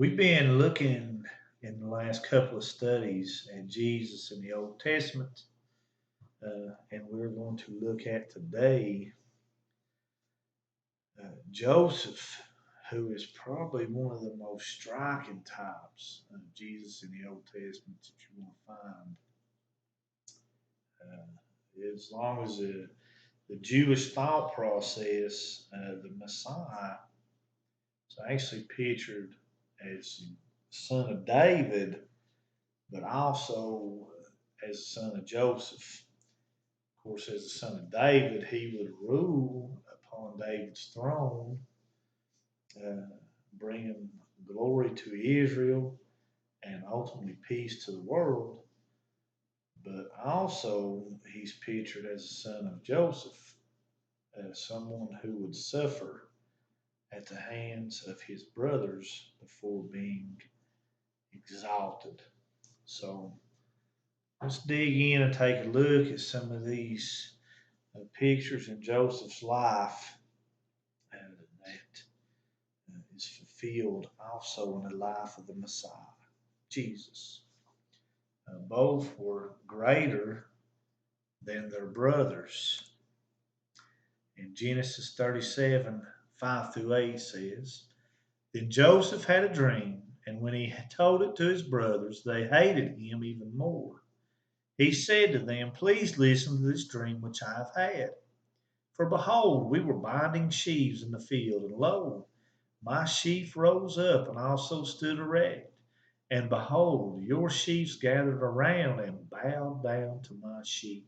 We've been looking in the last couple of studies at Jesus in the Old Testament, and we're going to look at today Joseph, who is probably one of the most striking types of Jesus in the Old Testament that you want to find. As long as the Jewish thought process, the Messiah is actually pictured as the son of David, but also as the son of Joseph. Of course, as the son of David, he would rule upon David's throne, uh, bringing glory to Israel and ultimately peace to the world. But also, he's pictured as the son of Joseph, as someone who would suffer at the hands of his brothers before being exalted. So let's dig in and take a look at some of these pictures in Joseph's life that is fulfilled also in the life of the Messiah, Jesus. Both were greater than their brothers. In Genesis 37, 5 through 8 says, Then Joseph had a dream, and when he had told it to his brothers, they hated him even more. He said to them, Please listen to this dream which I have had. For behold, we were binding sheaves in the field, and lo, my sheaf rose up and also stood erect. And behold, your sheaves gathered around and bowed down to my sheaf.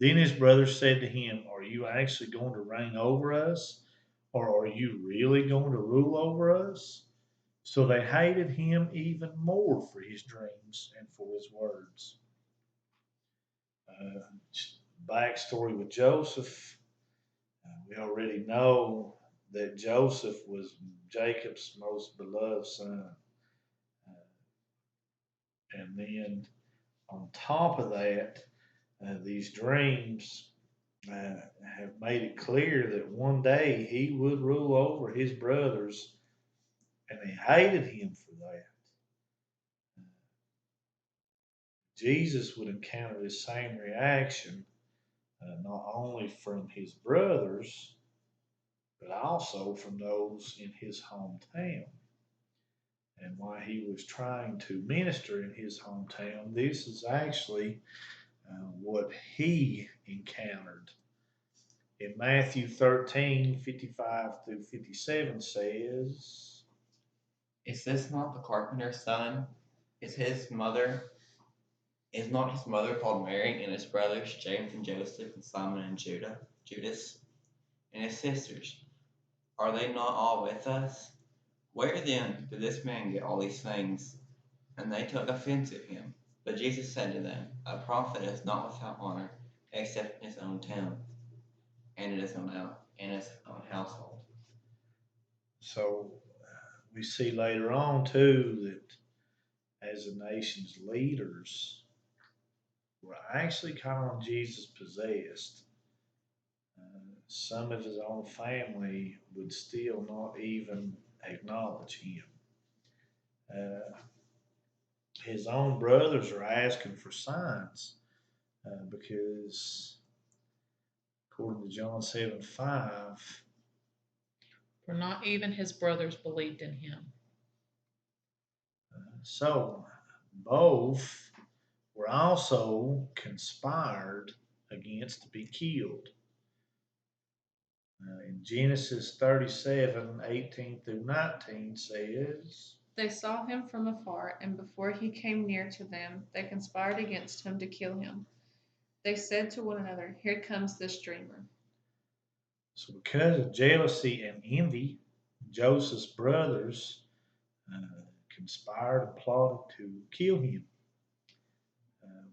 Then his brothers said to him, Are you actually going to reign over us? Or are you really going to rule over us? So they hated him even more for his dreams and for his words. Uh, Backstory with Joseph. We already know that Joseph was Jacob's most beloved son. Uh, and then on top of that, these dreams have made it clear that one day he would rule over his brothers, and they hated him for that. Jesus would encounter the same reaction, not only from his brothers, but also from those in his hometown. And while he was trying to minister in his hometown, this is actually what he encountered. In Matthew 13, 55 through 57 says, Is this not the carpenter's son? Is his mother is not his mother called Mary, and his brothers James and Joseph and Simon and Judas, and his sisters? Are they not all with us? Where then did this man get all these things? And they took offense at him. But Jesus said to them, A prophet is not without honor, except in his own town, and in his own household. so we see later on too that as the nation's leaders were actually calling Jesus possessed. Some of his own family would still not even acknowledge him. Uh, his own brothers are asking for signs because, according to John 7 5, For not even his brothers believed in him. so both were also conspired against to be killed. In Genesis 37 18 through 19 says, They saw him from afar, and before he came near to them, they conspired against him to kill him. They said to one another, Here comes this dreamer. So, because of jealousy and envy, Joseph's brothers uh, conspired and plotted to kill him.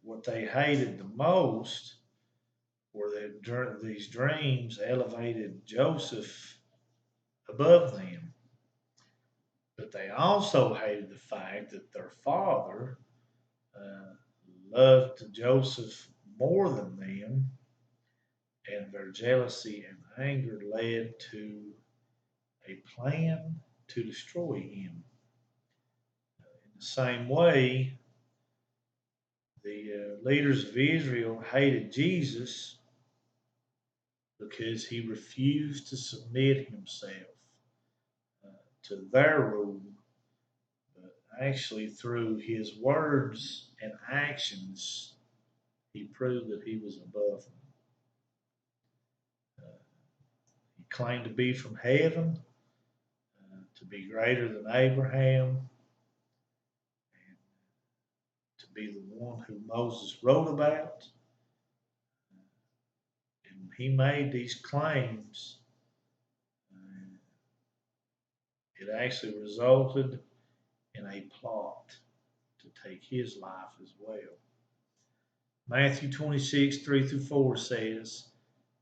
What they hated the most were that these dreams elevated Joseph above them. But they also hated the fact that their father uh, loved Joseph more than them, and their jealousy and anger led to a plan to destroy him. same way, the leaders of Israel hated Jesus because he refused to submit himself to their rule, but actually through his words and actions, he proved that he was above them. He claimed to be from heaven, to be greater than Abraham, and to be the one who Moses wrote about. And he made these claims. It actually resulted in a plot to take his life as well. Matthew 26, 3 through 4 says,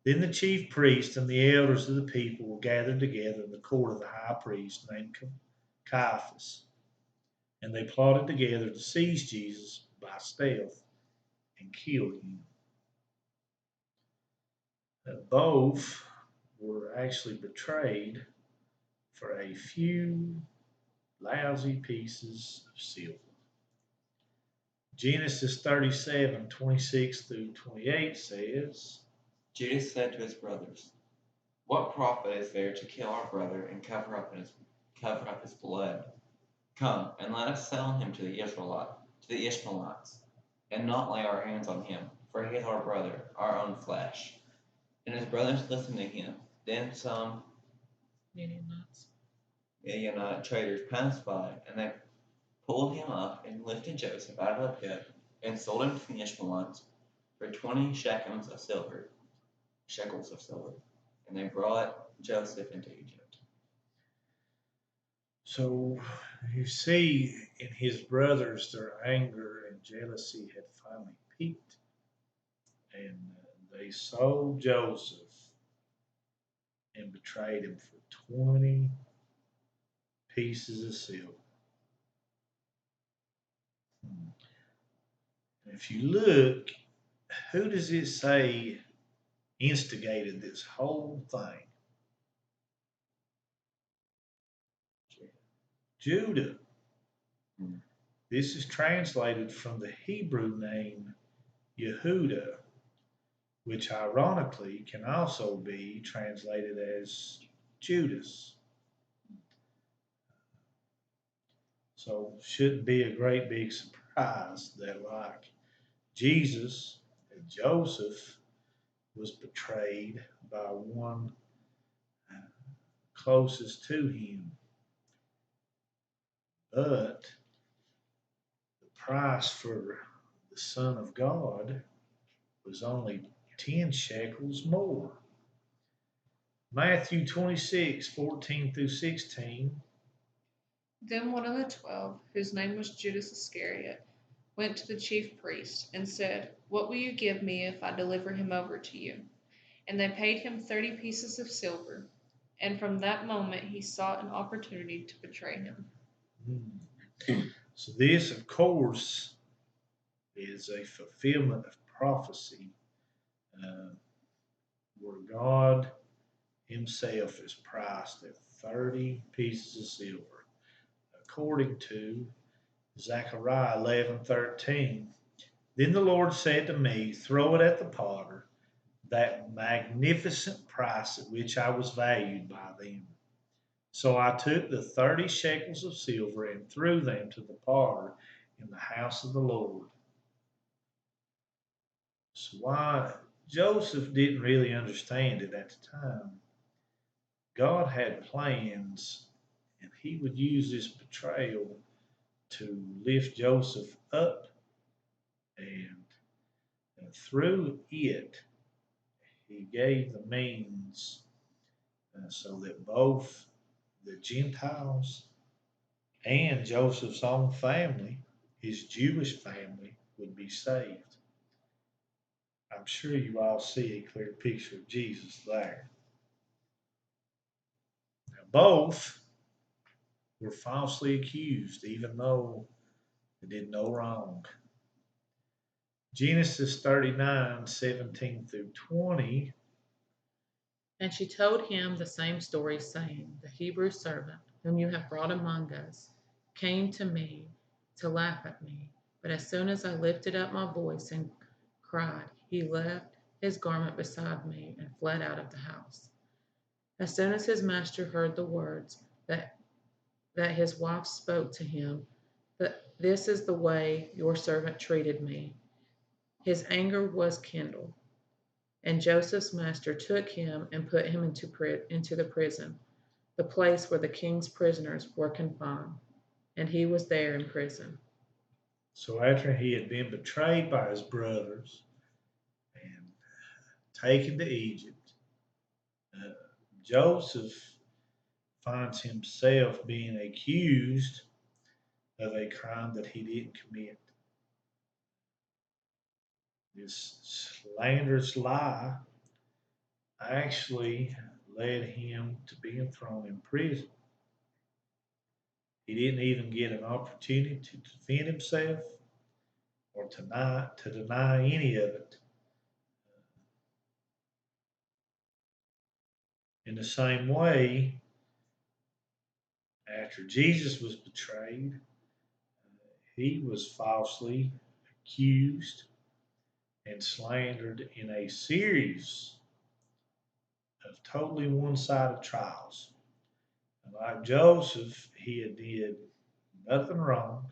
Then the chief priest and the elders of the people were gathered together in the court of the high priest named Caiaphas, and they plotted together to seize Jesus by stealth and kill him. Both were actually betrayed for a few lousy pieces of silver. Genesis 37, 26 through 28 says, Judas said to his brothers, What profit is there to kill our brother and cover up his blood? Come, and let us sell him to the Ishmaelites, and not lay our hands on him, for he is our brother, our own flesh. And his brothers listened to him. Then some Midianite traders passed by, and they pulled him up and lifted Joseph out of the pit and sold him to the Ishmaelites for 20 shekels of silver. And they brought Joseph into Egypt. So you see in his brothers, their anger and jealousy had finally peaked, and they sold Joseph and betrayed him for 20 pieces of silver. And if you look, who does it say instigated this whole thing? Judah. This is translated from the Hebrew name Yehuda, which ironically can also be translated as Judas. So shouldn't be a great big surprise that like Jesus and Joseph was betrayed by one closest to him. But the price for the Son of God was only 10 shekels more. Matthew 26, 14 through 16. Then one of the 12, whose name was Judas Iscariot, went to the chief priest and said, What will you give me if I deliver him over to you? And they paid him 30 pieces of silver. And from that moment he sought an opportunity to betray him. So this, of course, is a fulfillment of prophecy where God himself is priced at 30 pieces of silver. According to Zechariah 11:13, Then the Lord said to me, Throw it at the potter, that magnificent price at which I was valued by them. So I took the 30 shekels of silver and threw them to the potter in the house of the Lord. So why Joseph didn't really understand it at the time. God had plans, and he would use this betrayal to lift Joseph up, and through it, he gave the means so that both the Gentiles and Joseph's own family, his Jewish family, would be saved. I'm sure you all see a clear picture of Jesus there. Now, both were falsely accused, even though they did no wrong. Genesis 39, 17 through 20. And she told him the same story, saying, The Hebrew servant, whom you have brought among us, came to me, to laugh at me. But as soon as I lifted up my voice and cried, he left his garment beside me and fled out of the house. As soon as his master heard the words that his wife spoke to him, that this is the way your servant treated me, his anger was kindled. And Joseph's master took him and put him into the prison, the place where the king's prisoners were confined, and he was there in prison. So after he had been betrayed by his brothers and taken to Egypt, Joseph finds himself being accused of a crime that he didn't commit. This slanderous lie actually led him to being thrown in prison. He didn't even get an opportunity to defend himself or to deny any of it. In the same way, after Jesus was betrayed, he was falsely accused and slandered in a series of totally one-sided trials. And like Joseph, he had did nothing wrong,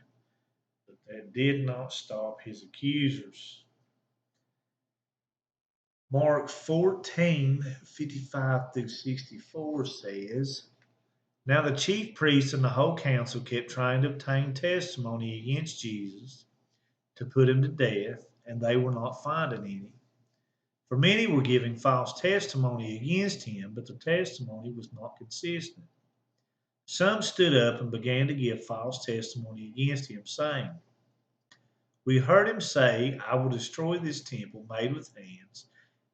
but that did not stop his accusers. Mark 14:55 through 64 says, Now the chief priests and the whole council kept trying to obtain testimony against Jesus to put him to death, and they were not finding any. For many were giving false testimony against him, but the testimony was not consistent. Some stood up and began to give false testimony against him, saying, We heard him say, I will destroy this temple made with hands,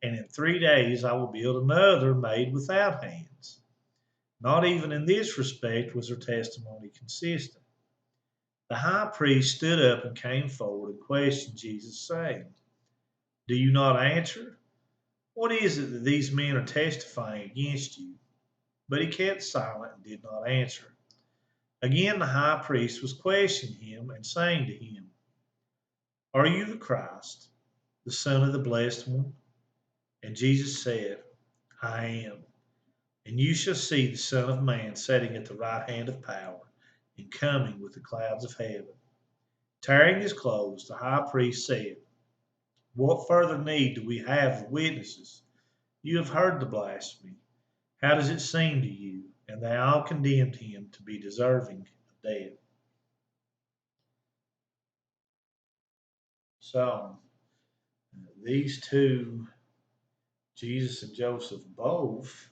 and in 3 days I will build another made without hands. Not even in this respect was their testimony consistent. The high priest stood up and came forward and questioned Jesus, saying, Do you not answer? What is it that these men are testifying against you? But he kept silent and did not answer. Again, the high priest was questioning him and saying to him, Are you the Christ, the Son of the Blessed One? And Jesus said, I am. And you shall see the Son of Man sitting at the right hand of power and coming with the clouds of heaven. Tearing his clothes, the high priest said, What further need do we have of witnesses? You have heard the blasphemy. How does it seem to you? And they all condemned him to be deserving of death. So, these two, Jesus and Joseph, both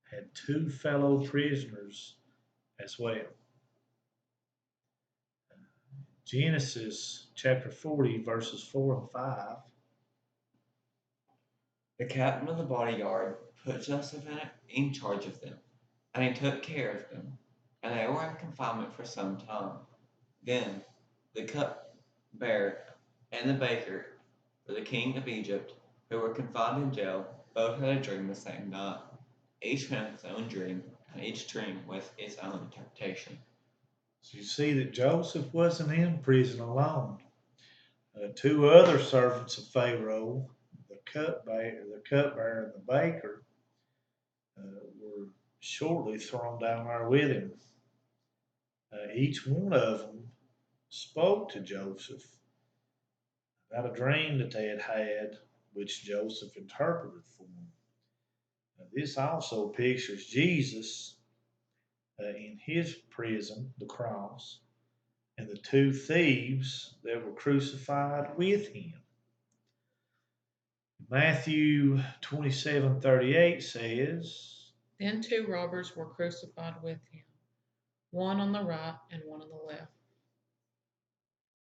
had two fellow prisoners as well. Genesis chapter 40, verses 4 and 5. The captain of the bodyguard put Joseph in charge of them, and he took care of them, and they were in confinement for some time. Then the cupbearer and the baker for the king of Egypt, who were confined in jail, both had a dream the same night. Each had his own dream, and each dream with its own interpretation. So you see that Joseph wasn't in prison alone. Two other servants of Pharaoh, the cupbearer and the baker, were shortly thrown down there with him. Each one of them spoke to Joseph about a dream that they had had, which Joseph interpreted for them. This also pictures Jesus in his prison, the cross, and the two thieves that were crucified with him. Matthew 27:38 says, Then 2 robbers were crucified with him, one on the right and one on the left.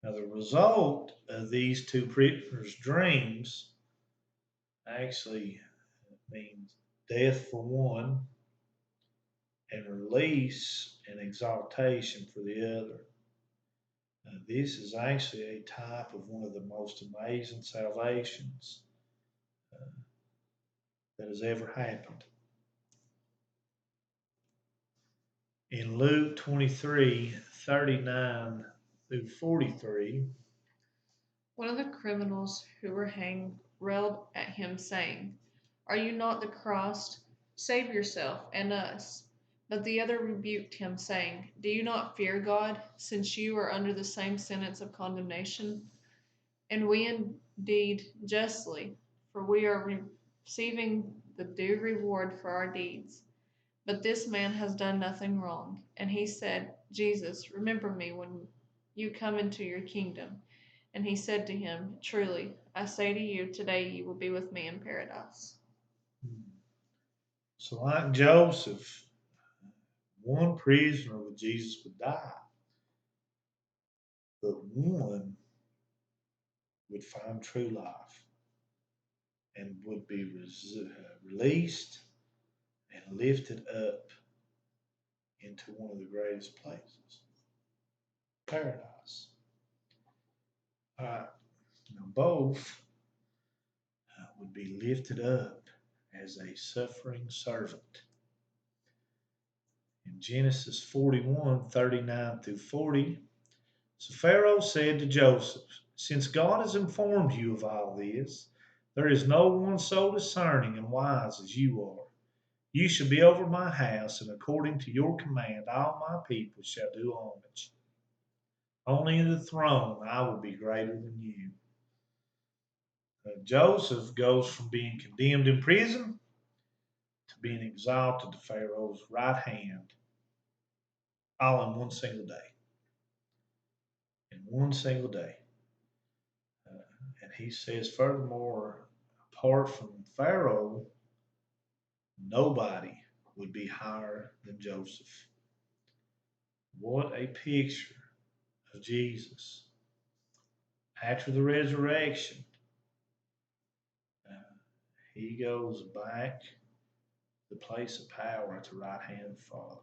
Now the result of these two prisoners' dreams actually means death for one and release and exaltation for the other. This is actually a type of one of the most amazing salvations that has ever happened. In Luke 23:39 through 43, One of the criminals who were hanged railed at him, saying, "Are you not the Christ? Save yourself and us." But the other rebuked him, saying, "Do you not fear God, since you are under the same sentence of condemnation? And we indeed justly, for we are receiving the due reward for our deeds. But this man has done nothing wrong." And he said, "Jesus, remember me when you come into your kingdom." And he said to him, "Truly, I say to you, today you will be with me in paradise." so like Joseph, one prisoner with Jesus would die, but one would find true life and would be released and lifted up into one of the greatest places, paradise. All right, now both would be lifted up as a suffering servant. In Genesis 41:39 through 40, so Pharaoh said to Joseph, "Since God has informed you of all this, there is no one so discerning and wise as you are. You shall be over my house, and according to your command, all my people shall do homage. Only in the throne I will be greater than you." Joseph goes from being condemned in prison to being exalted to Pharaoh's right hand, all in one single day. In one single day. And he says, furthermore, apart from Pharaoh, nobody would be higher than Joseph. What a picture of Jesus. After the resurrection, he goes back to the place of power at the right hand of the Father.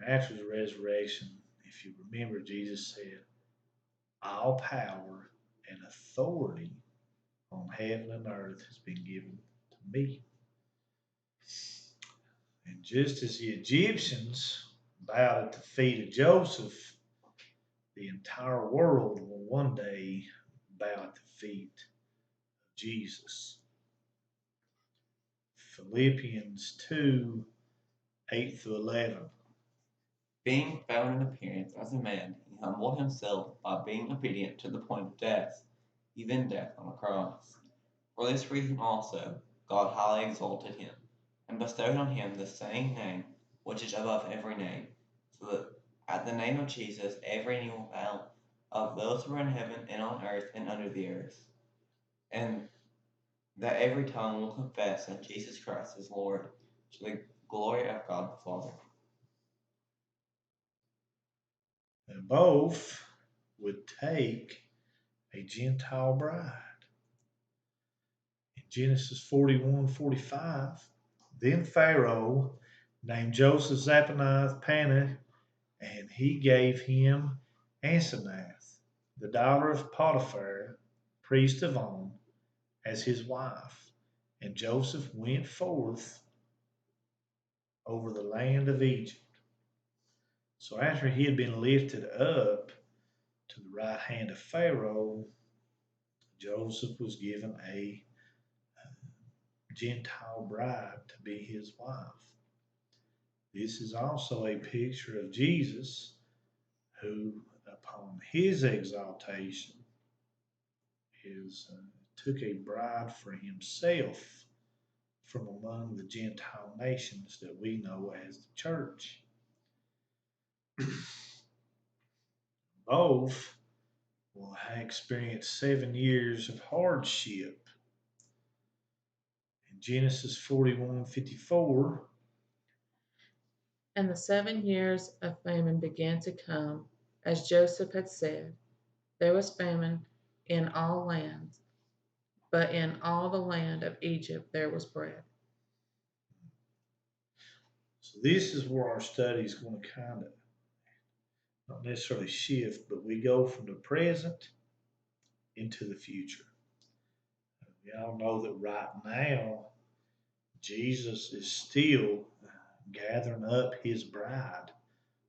After the resurrection, if you remember, Jesus said, "All power and authority on heaven and earth has been given to me." And just as the Egyptians bowed at the feet of Joseph, the entire world will one day bow at the feet of Jesus. Philippians 2:8 through 11. Being found in appearance as a man, he humbled himself by being obedient to the point of death, even death on a cross. For this reason also, God highly exalted him, and bestowed on him the same name which is above every name, so that at the name of Jesus every knee will bow, of those who are in heaven and on earth and under the earth, and that every tongue will confess that Jesus Christ is Lord, to the glory of God the Father. And both would take a Gentile bride. In Genesis 41:45, then Pharaoh named Joseph Zaphenath Paneah, and he gave him Asenath, the daughter of Potiphar, priest of On, as his wife. And Joseph went forth over the land of Egypt. So after he had been lifted up to the right hand of Pharaoh, Joseph was given a Gentile bride to be his wife. This is also a picture of Jesus, who, upon his exaltation, took a bride for himself from among the Gentile nations that we know as the church. Both will experience 7 years of hardship. In Genesis 41:54, And the 7 years of famine began to come, as Joseph had said. There was famine in all lands, but in all the land of Egypt there was bread. so this is where our study is going to kind of not necessarily shift, but we go from the present into the future. We all know that right now, Jesus is still gathering up his bride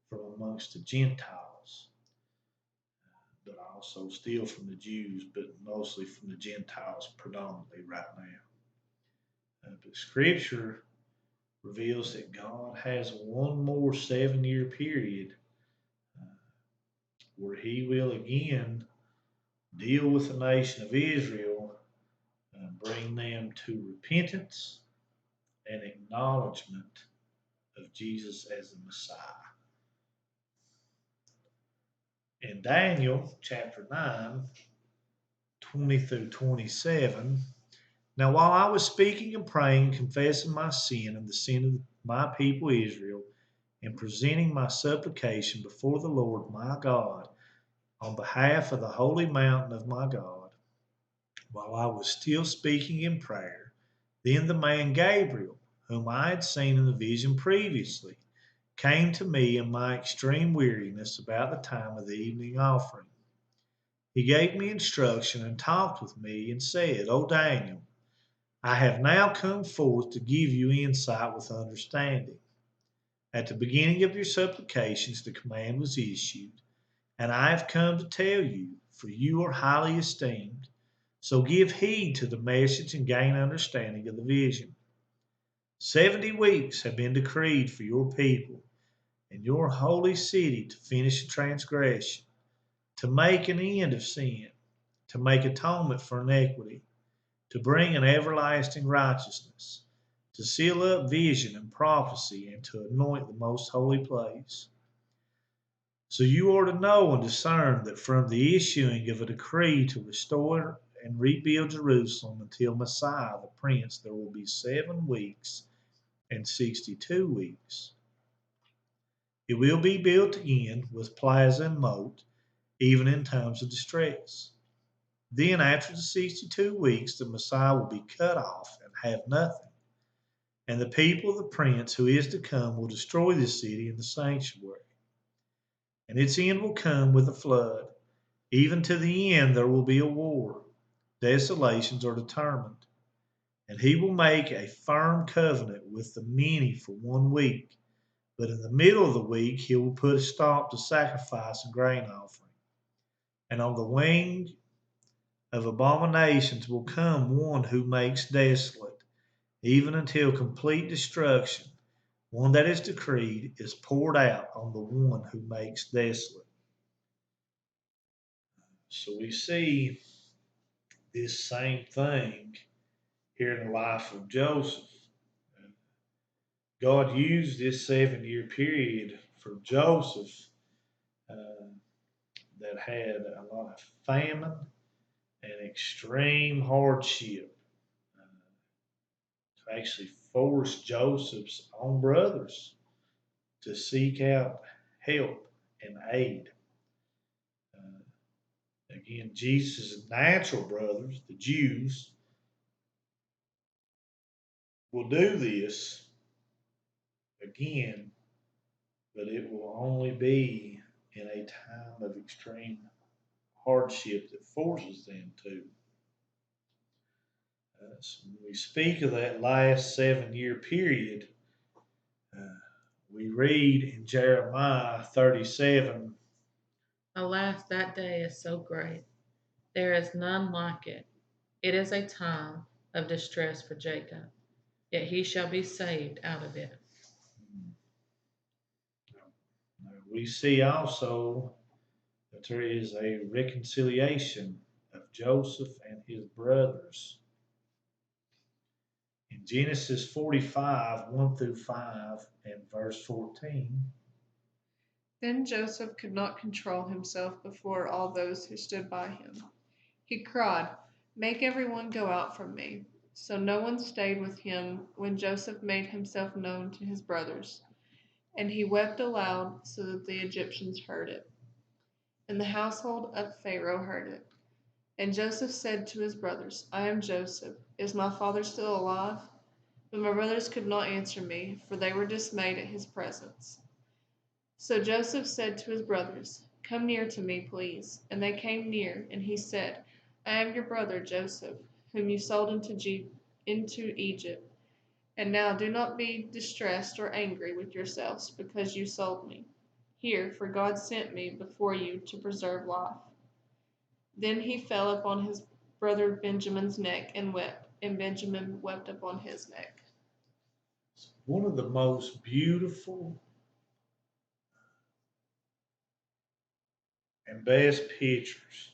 from amongst the Gentiles, but also still from the Jews, but mostly from the Gentiles predominantly right now. But Scripture reveals that God has one more 7 year period uh, where He will again deal with the nation of Israel, bring them to repentance and acknowledgement of Jesus as the Messiah. In Daniel chapter 9, 20 through 27, now while I was speaking and praying, confessing my sin and the sin of my people Israel, and presenting my supplication before the Lord my God on behalf of the holy mountain of my God, while I was still speaking in prayer, then the man Gabriel, whom I had seen in the vision previously, came to me in my extreme weariness about the time of the evening offering. He gave me instruction and talked with me and said, O Daniel, I have now come forth to give you insight with understanding. At the beginning of your supplications, the command was issued, and I have come to tell you, for you are highly esteemed. So give heed to the message and gain understanding of the vision. 70 weeks have been decreed for your people and your holy city to finish the transgression, to make an end of sin, to make atonement for iniquity, to bring an everlasting righteousness, to seal up vision and prophecy, and to anoint the most holy place. So you are to know and discern that from the issuing of a decree to restore and rebuild Jerusalem until Messiah the Prince, there will be 7 weeks and 62 weeks. It will be built again with plaza and moat, even in times of distress. Then, after the 62 weeks, the Messiah will be cut off and have nothing. And the people of the Prince who is to come will destroy the city and the sanctuary. And its end will come with a flood. Even to the end, there will be a war. Desolations are determined. And he will make a firm covenant with the many for 1 week. But in the middle of the week, he will put a stop to sacrifice and grain offering. And on the wing of abominations will come one who makes desolate, even until complete destruction. One that is decreed is poured out on the one who makes desolate. So we see this same thing here in the life of Joseph. God used this 7 year period for Joseph uh, that had a lot of famine and extreme hardship to actually force Joseph's own brothers to seek out help and aid. Uh, Again, Jesus' natural brothers, the Jews, will do this again, but it will only be in a time of extreme hardship that forces them to. So when we speak of that last 7 year period, uh, we read in Jeremiah 37. Alas, that day is so great. There is none like it. It is a time of distress for Jacob, yet he shall be saved out of it. We see also that there is a reconciliation of Joseph and his brothers. In Genesis 45, 1 through 5, and verse 14. Then Joseph could not control himself before all those who stood by him. He cried, "Make everyone go out from me." So no one stayed with him when Joseph made himself known to his brothers. And he wept aloud so that the Egyptians heard it. And the household of Pharaoh heard it. And Joseph said to his brothers, "I am Joseph. Is my father still alive?" But my brothers could not answer me, for they were dismayed at his presence. So Joseph said to his brothers, "Come near to me, please." And they came near, and he said, "I am your brother Joseph, whom you sold into Egypt. And now do not be distressed or angry with yourselves because you sold me. Here, for God sent me before you to preserve life. Then he fell upon his brother Benjamin's neck and wept, and Benjamin wept upon his neck. One of the most beautiful and best pictures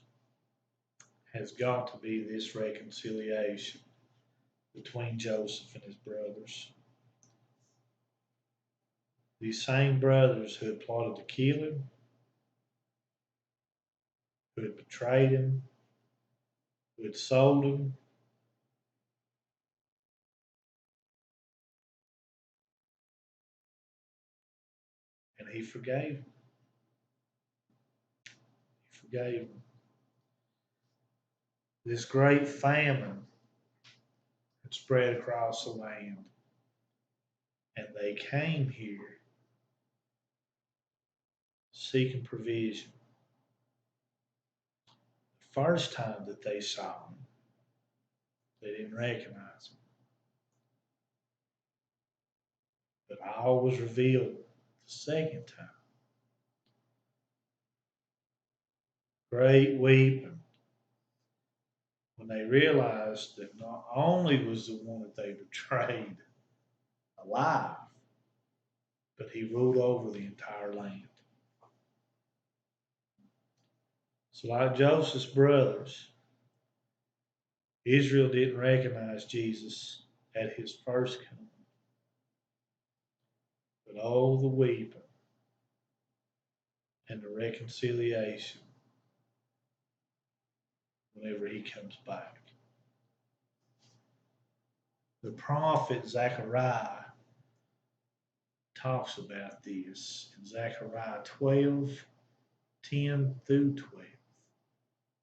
has got to be this reconciliation between Joseph and his brothers. These same brothers who had plotted to kill him, who had betrayed him, who had sold him, and he forgave them. He forgave them. This great famine had spread across the land, and they came here seeking provision. The first time that they saw him, they didn't recognize him. But all was revealed the second time. Great weeping when they realized that not only was the one that they betrayed alive, but he ruled over the entire land. So, like Joseph's brothers, Israel didn't recognize Jesus at his first coming. But oh, the weeping and the reconciliation whenever he comes back. The prophet Zechariah talks about this in Zechariah 12:10 through 12.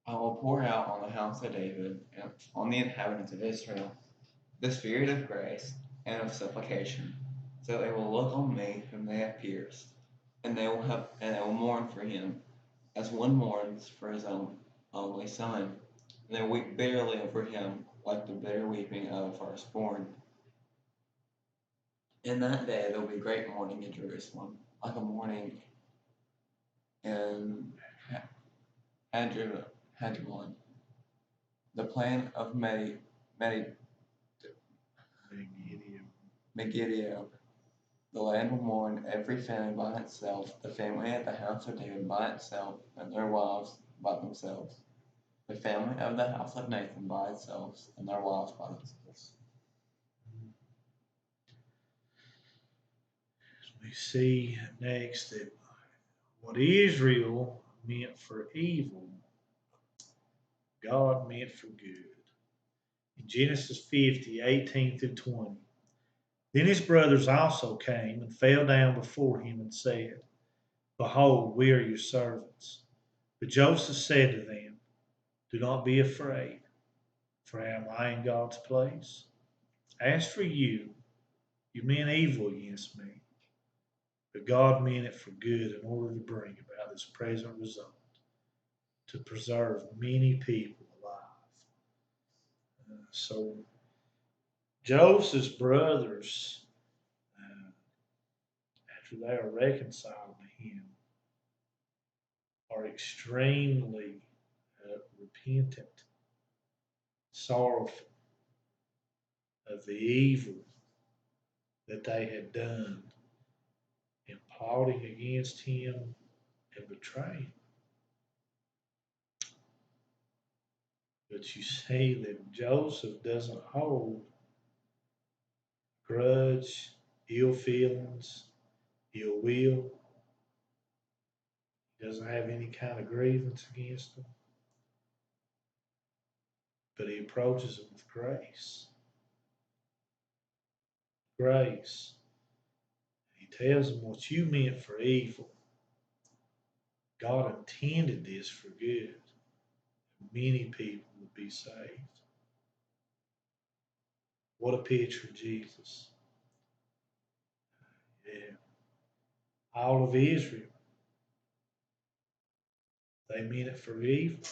I will pour out on the house of David and on the inhabitants of Israel the spirit of grace and of supplication, so they will look on me whom they have pierced, and they will mourn for him, as one mourns for his own only son, and they weep bitterly over him, like the bitter weeping of a firstborn. In that day there will be great mourning in Jerusalem, like a mourning in Hadron. The plain of Megiddo. The land will mourn, every family by itself, the family at the house of David by itself, and their wives by themselves, the family of the house of Nathan by itself, and their wives by themselves. We see next that what Israel meant for evil, God meant for good. In Genesis 50:18 through 20. Then his brothers also came and fell down before him and said, Behold, we are your servants. But Joseph said to them, Do not be afraid, for am I in God's place? As for you, you meant evil against me, but God meant it for good in order to bring about this present result, to preserve many people alive. So Joseph's brothers, after they are reconciled to him, are extremely repentant, sorrowful of the evil that they had done in plotting against him and betraying. But you see that Joseph doesn't hold grudge, ill feelings, ill will. He doesn't have any kind of grievance against them. But he approaches them with grace. Grace. He tells them what you meant for evil, God intended this for good. Many people would be saved. What a picture of Jesus. Yeah. All of Israel, they meant it for evil.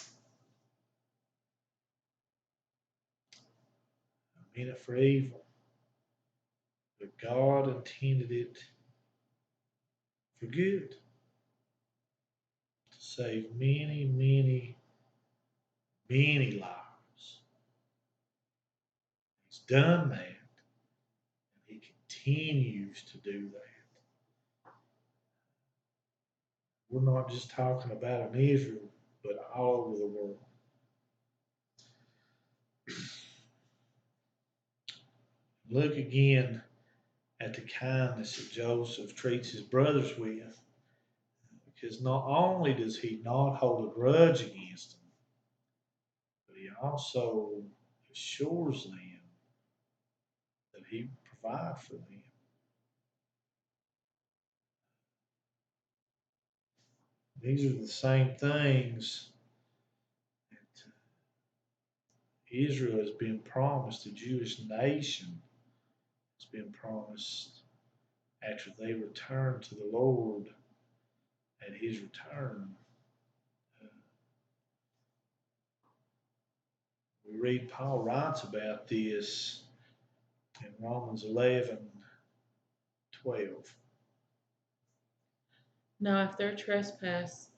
They meant it for evil. but God intended it for good to save many, many, many lives. He's done that, and He continues to do that. We're not just talking about in Israel, but all over the world. Look again at the kindness that Joseph treats his brothers with, because not only does he not hold a grudge against them, but he also assures them that he provides for them. These are the same things that Israel has been promised, the Jewish nation has been promised after they return to the Lord at His return. We read Paul writes about this in Romans 11:12. Now, if their trespass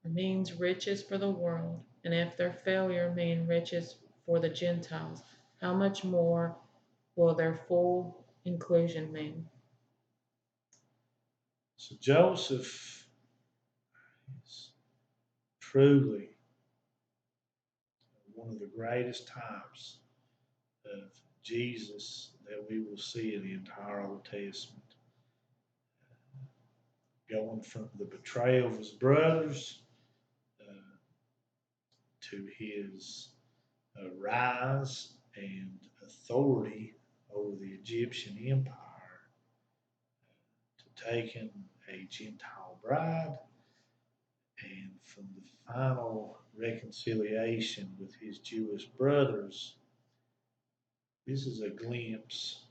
means riches for the world, and if their failure mean riches for the Gentiles, how much more will their full inclusion mean? So Joseph is truly one of the greatest types of Jesus that we will see in the entire Old Testament. Going from the betrayal of his brothers to his rise and authority over the Egyptian empire, to taking a Gentile bride, and from the final reconciliation with his Jewish brothers. This is a glimpse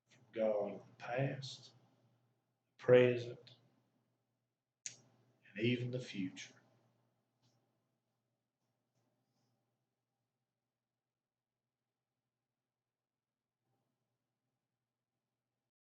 from God of the past, the present, and even the future.